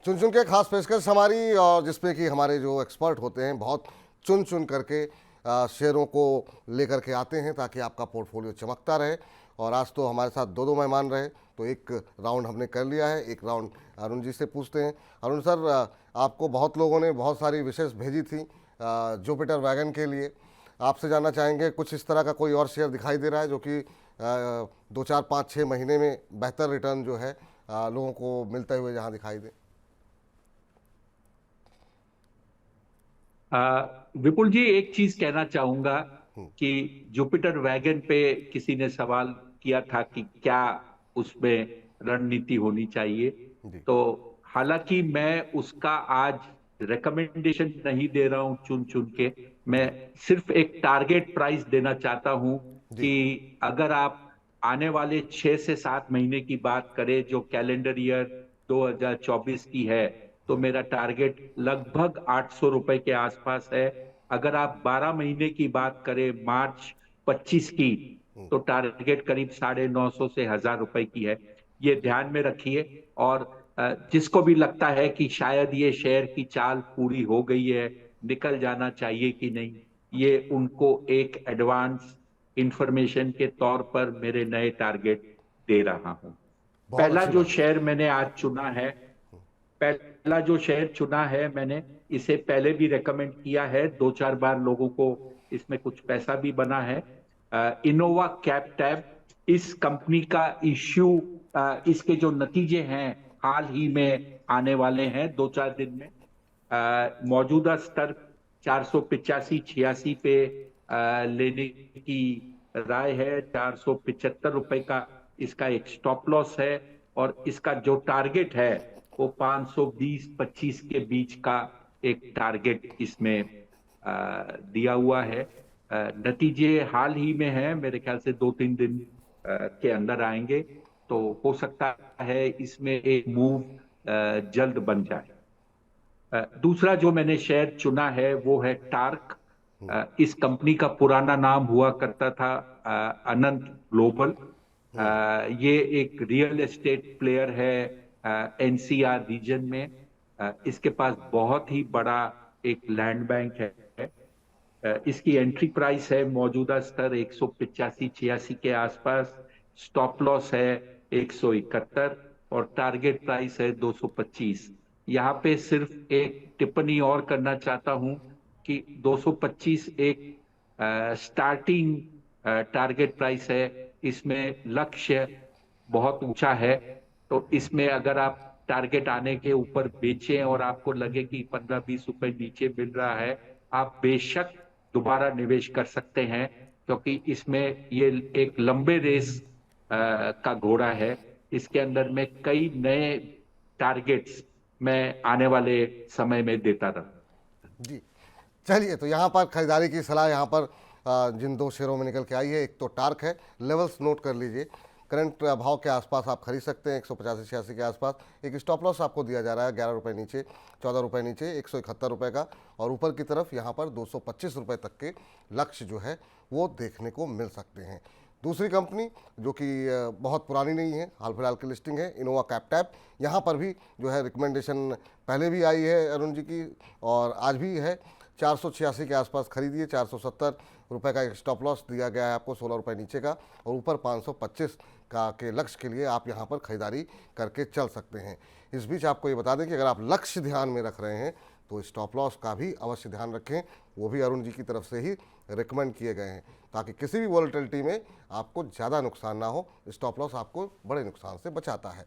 चुन चुन के खास पेशकश हमारी, और जिसमें कि हमारे जो एक्सपर्ट होते हैं बहुत चुन चुन करके शेयरों को लेकर के आते हैं ताकि आपका पोर्टफोलियो चमकता रहे। और आज तो हमारे साथ दो दो मेहमान रहे, तो एक राउंड हमने कर लिया है, एक राउंड अरुण जी से पूछते हैं। अरुण सर, आपको बहुत लोगों ने बहुत सारी विशेष भेजी थी जुपिटर वैगन के लिए। आपसे जानना चाहेंगे कुछ इस तरह का कोई और शेयर दिखाई दे रहा है जो कि 2 4 5 6 महीने में बेहतर रिटर्न जो है लोगों को मिलते हुए जहां दिखाई दे? विपुल जी, एक चीज कहना चाहूंगा कि जुपिटर वैगन पे किसी ने सवाल किया था कि क्या उसमें रणनीति होनी चाहिए। जी। तो हालांकि मैं उसका आज रिकमेंडेशन नहीं दे रहा हूं चुन चुन के, मैं जी। सिर्फ एक टारगेट प्राइस देना चाहता हूं जी। कि अगर आप आने वाले 6 से 7 महीने की बात करें जो कैलेंडर ईयर 2024 की है, तो मेरा टारगेट लगभग 800 रुपए के आसपास है। अगर आप 12 महीने की बात करें मार्च 25 की, तो टारगेट करीब 950 से 1000 रुपए की है। ये ध्यान में रखिए। और जिसको भी लगता है कि शायद ये शेयर की चाल पूरी हो गई है, निकल जाना चाहिए कि नहीं, ये उनको एक एडवांस इंफॉर्मेशन के तौर पर मेरे नए टारगेट दे रहा हूं। बहुत पहला अच्छी जो बात है। शेयर मैंने आज चुना है, पहला जो शेयर चुना है मैंने, इसे पहले भी रेकमेंड किया है 2 4 बार लोगों को, इसमें कुछ पैसा भी बना है। इनोवा कैप टैब, इस कंपनी का इश्यू, इसके जो नतीजे हैं हाल ही में आने वाले हैं 2 4 दिन में। मौजूदा स्तर 485 86 पे लेने की राय है। 475 रुपए का इसका एक स्टॉप लॉस है, और इसका जो टारगेट है वो 520 25 के बीच का एक टारगेट इसमें दिया हुआ है। नतीजे हाल ही में है, मेरे ख्याल से 2 3 दिन के अंदर आएंगे, तो हो सकता है इसमें एक मूव जल्द बन जाए। दूसरा जो मैंने शेयर चुना है वो है टार्क। इस कंपनी का पुराना नाम हुआ करता था अनंत ग्लोबल। ये एक रियल एस्टेट प्लेयर है एनसीआर रीजन में। इसके पास बहुत ही बड़ा एक लैंड बैंक है। इसकी एंट्री प्राइस है मौजूदा स्तर 185 86 के आसपास, स्टॉप लॉस है 171, और टारगेट प्राइस है 225। यहाँ पे सिर्फ एक टिप्पणी और करना चाहता हूं कि 225 एक स्टार्टिंग टारगेट प्राइस है, इसमें लक्ष्य बहुत ऊंचा है। तो इसमें अगर आप टारगेट आने के ऊपर बेचें और आपको लगे कि 15 20 रुपए नीचे मिल रहा है, आप बेशक दोबारा निवेश कर सकते हैं, क्योंकि इसमें ये एक लंबे रेस का घोड़ा है। इसके अंदर में कई नए टारगेट्स मैं आने वाले समय में देता रहूं। जी। चलिए, तो यहाँ पर खरीदारी की सलाह यहाँ पर जिन दो शेयरों में निकल के आई है, एक तो टार्क है, लेवल्स नोट कर लीजिए। करंट भाव के आसपास आप खरीद सकते हैं, 185 86 के आसपास। एक स्टॉप लॉस आपको दिया जा रहा है 11 रुपये नीचे, 14 रुपये नीचे, 171 रुपये का। और ऊपर की तरफ यहाँ पर 225 रुपये तक के लक्ष्य जो है वो देखने को मिल सकते हैं। दूसरी कंपनी जो कि बहुत पुरानी नहीं है, हाल फिलहाल की लिस्टिंग है, इनोवा कैपटैप। यहाँ पर भी जो है रिकमेंडेशन पहले भी आई है अरुण जी की, और आज भी है। 486 के आसपास खरीदिए। 470 रुपये का एक स्टॉप लॉस दिया गया है आपको 16 रुपये नीचे का, और ऊपर 525 का के लक्ष्य के लिए आप यहाँ पर खरीदारी करके चल सकते हैं। इस बीच आपको ये बता दें कि अगर आप लक्ष्य ध्यान में रख रहे हैं तो स्टॉप लॉस का भी अवश्य ध्यान रखें। वो भी अरुण जी की तरफ से ही रिकमेंड किए गए हैं, ताकि किसी भी वॉलेटिलिटी में आपको ज़्यादा नुकसान ना हो। स्टॉप लॉस आपको बड़े नुकसान से बचाता है।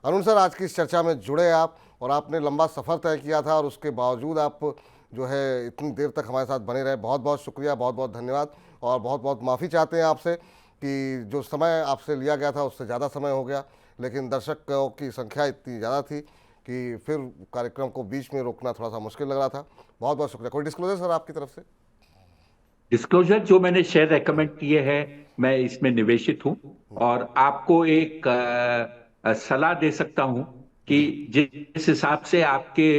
अरुण सर, आज की इस चर्चा में जुड़े आप, और आपने लंबा सफ़र तय किया था, और उसके बावजूद आप जो है इतनी देर तक हमारे साथ बने रहे। बहुत बहुत शुक्रिया, बहुत बहुत धन्यवाद। और बहुत बहुत माफ़ी चाहते हैं आपसे कि जो समय आपसे लिया गया था उससे ज़्यादा समय हो गया, लेकिन दर्शकों की संख्या इतनी ज़्यादा थी कि फिर कार्यक्रम को बीच में रोकना थोड़ा सा मुश्किल लग रहा था। बहुत बहुत शुक्रिया। कोई डिस्क्लोजर सर आपकी तरफ से? डिस्क्लोजर जो मैंने शेयर रेकमेंड किए हैं, मैं इसमें निवेशित हूं, और आपको एक सलाह दे सकता हूं कि जी। जिस हिसाब से आपके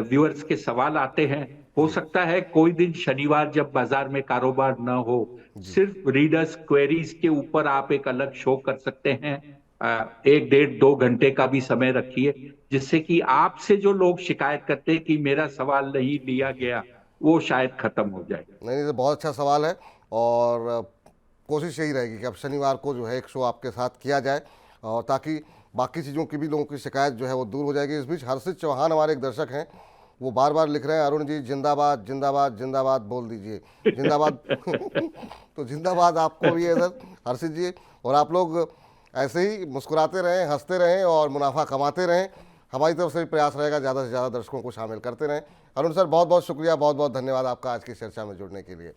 व्यूअर्स के सवाल आते हैं, हो जी। सकता है कोई दिन शनिवार जब बाजार में कारोबार ना हो, जी। सिर्फ रीडर्स क्वेरीज के ऊपर आप एक अलग शो कर सकते हैं। 1 डेढ़ 2 घंटे का भी समय रखिए, जिससे कि आपसे जो लोग शिकायत करते हैं कि मेरा सवाल नहीं लिया गया, वो शायद खत्म हो जाए। नहीं नहीं, तो बहुत अच्छा सवाल है। और कोशिश यही रहेगी कि अब शनिवार को जो है एक शो आपके साथ किया जाए, और ताकि बाकी चीज़ों की भी लोगों की शिकायत जो है वो दूर हो जाएगी। इस बीच हर्षित चौहान हमारे एक दर्शक हैं, वो बार बार लिख रहे हैं, अरुण जी जिंदाबाद जिंदाबाद जिंदाबाद बोल दीजिए, जिंदाबाद। तो जिंदाबाद आपको भी है सर हर्षित जी। और आप लोग ऐसे ही मुस्कुराते रहें, हंसते रहें और मुनाफा कमाते रहें। हमारी तरफ से भी प्रयास रहेगा ज़्यादा से ज़्यादा दर्शकों को शामिल करते रहें। अरुण सर बहुत बहुत शुक्रिया, बहुत बहुत धन्यवाद आपका आज की चर्चा में जुड़ने के लिए।